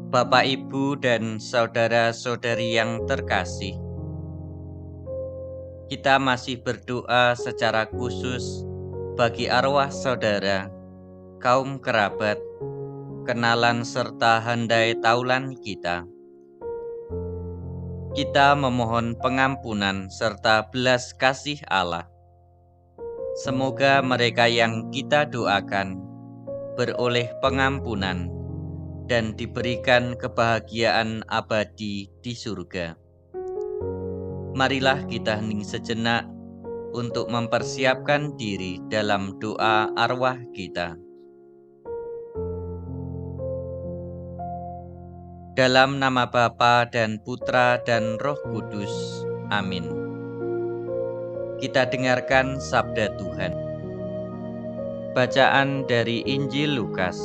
Bapak, Ibu, dan saudara-saudari yang terkasih, kita masih berdoa secara khusus bagi arwah saudara, kaum kerabat, kenalan serta handai taulan kita. Kita memohon pengampunan serta belas kasih Allah. Semoga mereka yang kita doakan beroleh pengampunan dan diberikan kebahagiaan abadi di surga. Marilah kita hening sejenak untuk mempersiapkan diri dalam doa arwah kita. Dalam nama Bapa dan Putra dan Roh Kudus. Amin. Kita dengarkan sabda Tuhan. Bacaan dari Injil Lukas.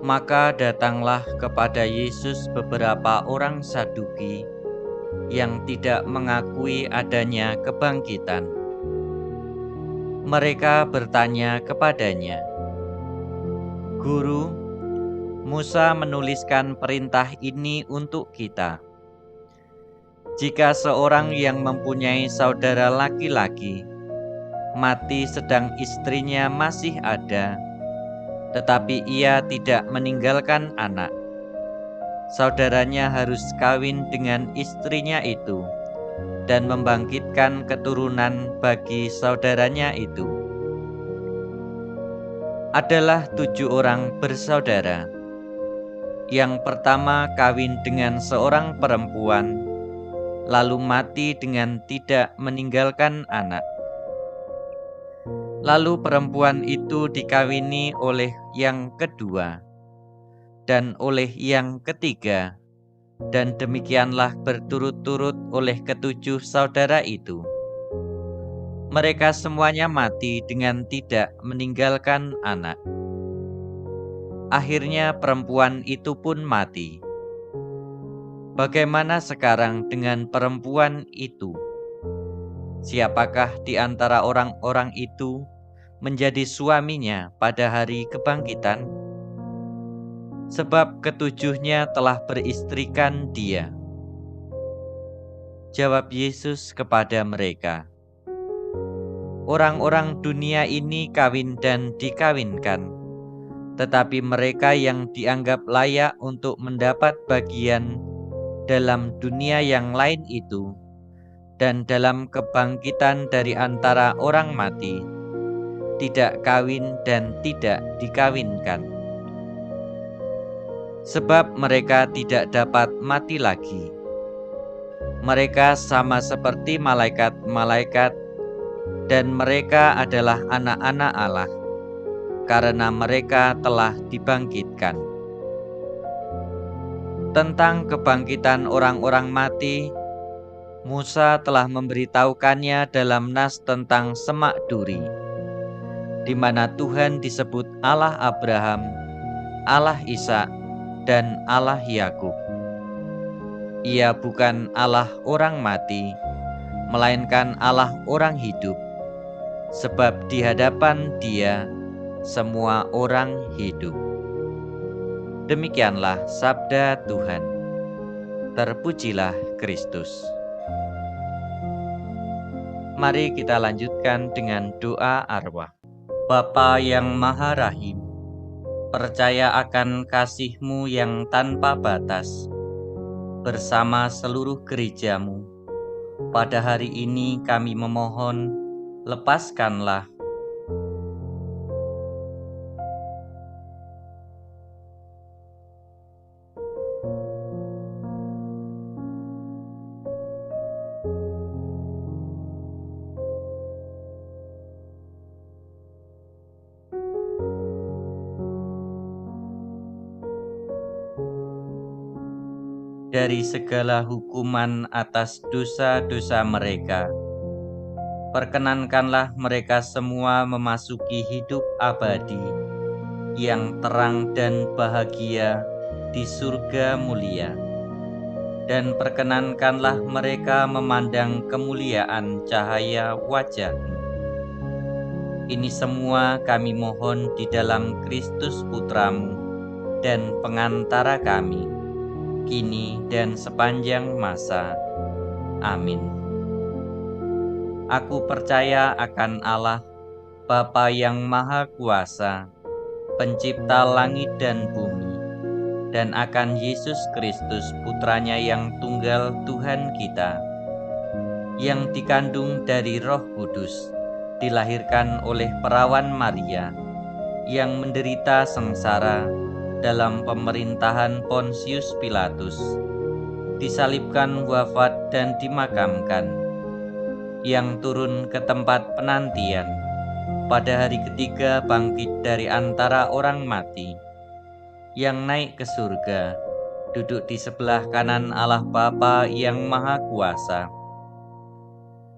Maka datanglah kepada Yesus beberapa orang Saduki yang tidak mengakui adanya kebangkitan. Mereka bertanya kepadanya, "Guru, Musa menuliskan perintah ini untuk kita. Jika seorang yang mempunyai saudara laki-laki mati sedang istrinya masih ada, tetapi ia tidak meninggalkan anak, saudaranya harus kawin dengan istrinya itu dan membangkitkan keturunan bagi saudaranya itu. Adalah 7 orang bersaudara. Yang pertama kawin dengan seorang perempuan, lalu mati dengan tidak meninggalkan anak. Lalu perempuan itu dikawini oleh yang kedua, dan oleh yang ketiga, dan demikianlah berturut-turut oleh ketujuh saudara itu. Mereka semuanya mati dengan tidak meninggalkan anak. Akhirnya perempuan itu pun mati. Bagaimana sekarang dengan perempuan itu? Siapakah di antara orang-orang itu menjadi suaminya pada hari kebangkitan? Sebab ketujuhnya telah beristrikan dia." Jawab Yesus kepada mereka, "Orang-orang dunia ini kawin dan dikawinkan, tetapi mereka yang dianggap layak untuk mendapat bagian dalam dunia yang lain itu dan dalam kebangkitan dari antara orang mati, tidak kawin dan tidak dikawinkan. Sebab mereka tidak dapat mati lagi. Mereka sama seperti malaikat-malaikat, dan mereka adalah anak-anak Allah, karena mereka telah dibangkitkan." Tentang kebangkitan orang-orang mati, Musa telah memberitahukannya dalam nas tentang semak duri, di mana Tuhan disebut Allah Abraham, Allah Ishak, dan Allah Yakub. Ia bukan Allah orang mati, melainkan Allah orang hidup, sebab di hadapan Dia semua orang hidup. Demikianlah sabda Tuhan. Terpujilah Kristus. Mari kita lanjutkan dengan doa arwah. Bapa yang Maha Rahim, percaya akan kasih-Mu yang tanpa batas bersama seluruh gereja-Mu. Pada hari ini kami memohon, lepaskanlah dari segala hukuman atas dosa-dosa mereka. Perkenankanlah mereka semua memasuki hidup abadi yang terang dan bahagia di surga mulia. Dan perkenankanlah mereka memandang kemuliaan cahaya wajah-Mu. Ini semua kami mohon di dalam Kristus Putra-Mu, dan pengantara kami, kini dan sepanjang masa. Amin. Aku percaya akan Allah, Bapa yang Maha Kuasa, Pencipta langit dan bumi, dan akan Yesus Kristus, Putranya yang tunggal Tuhan kita, yang dikandung dari Roh Kudus, dilahirkan oleh perawan Maria, yang menderita sengsara dalam pemerintahan Pontius Pilatus, disalibkan, wafat, dan dimakamkan, yang turun ke tempat penantian, pada hari ketiga bangkit dari antara orang mati, yang naik ke surga, duduk di sebelah kanan Allah Bapa yang Maha Kuasa.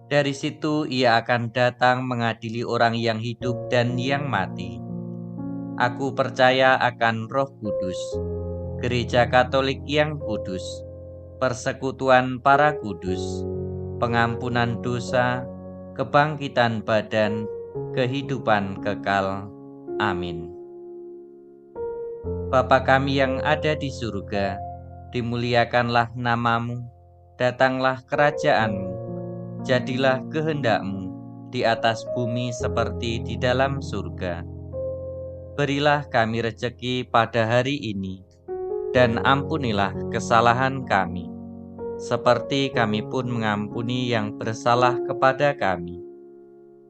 Dari situ ia akan datang mengadili orang yang hidup dan yang mati. Aku percaya akan Roh Kudus, Gereja Katolik yang kudus, persekutuan para kudus, pengampunan dosa, kebangkitan badan, kehidupan kekal. Amin. Bapa kami yang ada di surga, dimuliakanlah namamu, datanglah kerajaanmu, jadilah kehendak-Mu di atas bumi seperti di dalam surga. Berilah kami rejeki pada hari ini, dan ampunilah kesalahan kami, seperti kami pun mengampuni yang bersalah kepada kami.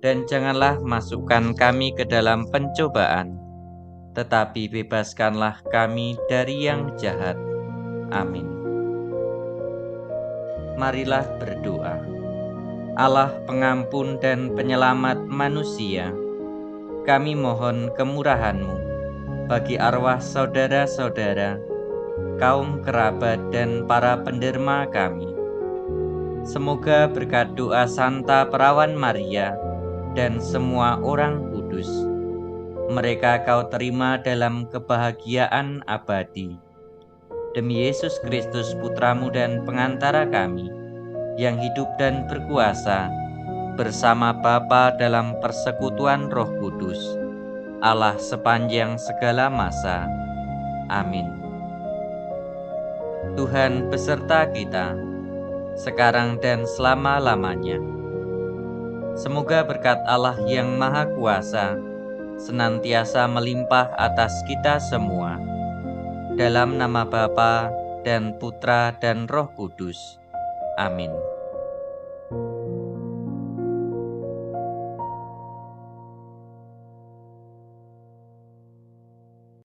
Dan janganlah masukkan kami ke dalam pencobaan, tetapi bebaskanlah kami dari yang jahat. Amin. Marilah berdoa. Allah pengampun dan penyelamat manusia, kami mohon kemurahan-Mu bagi arwah saudara-saudara, kaum kerabat, dan para penderma kami. Semoga berkat doa Santa Perawan Maria dan semua orang kudus, mereka Kau terima dalam kebahagiaan abadi. Demi Yesus Kristus, Putra-Mu dan pengantara kami, yang hidup dan berkuasa bersama Bapa dalam persekutuan Roh Kudus, Allah sepanjang segala masa. Amin. Tuhan beserta kita, sekarang dan selama-lamanya. Semoga berkat Allah yang Maha Kuasa senantiasa melimpah atas kita semua. Dalam nama Bapa dan Putra dan Roh Kudus. Amin.